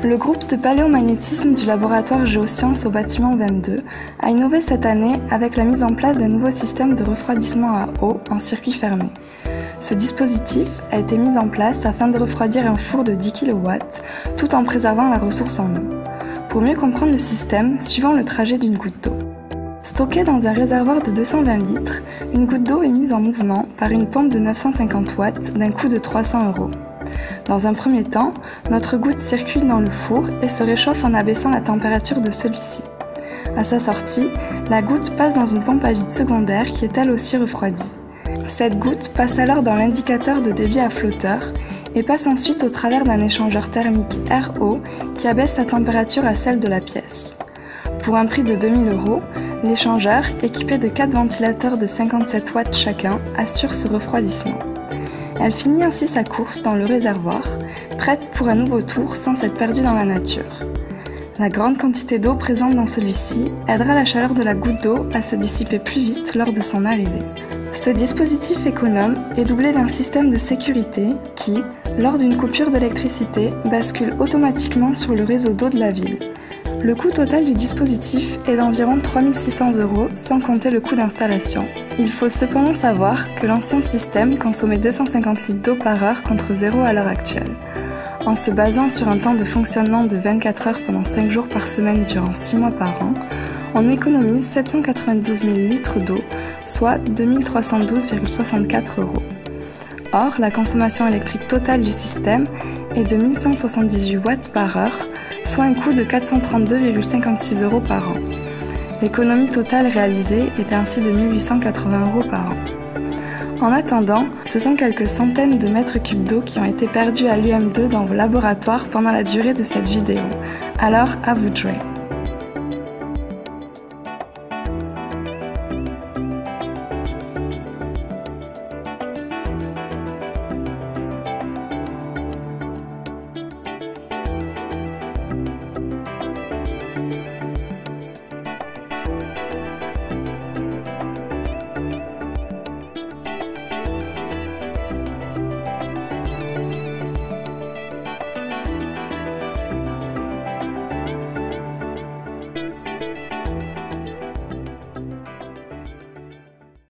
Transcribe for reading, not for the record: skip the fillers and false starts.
Le groupe de paléomagnétisme du laboratoire Géosciences au bâtiment 22 a innové cette année avec la mise en place d'un nouveau système de refroidissement à eau en circuit fermé. Ce dispositif a été mis en place afin de refroidir un four de 10 kW tout en préservant la ressource en eau. Pour mieux comprendre le système, suivons le trajet d'une goutte d'eau. Stockée dans un réservoir de 220 litres, une goutte d'eau est mise en mouvement par une pompe de 950 watts d'un coût de 300 €. Dans un premier temps, notre goutte circule dans le four et se réchauffe en abaissant la température de celui-ci. À sa sortie, la goutte passe dans une pompe à vide secondaire qui est elle aussi refroidie. Cette goutte passe alors dans l'indicateur de débit à flotteur et passe ensuite au travers d'un échangeur thermique RO qui abaisse la température à celle de la pièce. Pour un prix de 2000 €, l'échangeur, équipé de 4 ventilateurs de 57 watts chacun, assure ce refroidissement. Elle finit ainsi sa course dans le réservoir, prête pour un nouveau tour sans s'être perdue dans la nature. La grande quantité d'eau présente dans celui-ci aidera la chaleur de la goutte d'eau à se dissiper plus vite lors de son arrivée. Ce dispositif économe est doublé d'un système de sécurité qui, lors d'une coupure d'électricité, bascule automatiquement sur le réseau d'eau de la ville. Le coût total du dispositif est d'environ 3 600 € sans compter le coût d'installation. Il faut cependant savoir que l'ancien système consommait 250 litres d'eau par heure contre 0 à l'heure actuelle. En se basant sur un temps de fonctionnement de 24 heures pendant 5 jours par semaine durant 6 mois par an, on économise 792 000 litres d'eau, soit 2 312,64 €. Or, la consommation électrique totale du système est de 1178 watts par heure, soit un coût de 432,56 € par an. L'économie totale réalisée est ainsi de 1 880 € par an. En attendant, ce sont quelques centaines de mètres cubes d'eau qui ont été perdus à l'UM2 dans vos laboratoires pendant la durée de cette vidéo. Alors, à vous de jouer!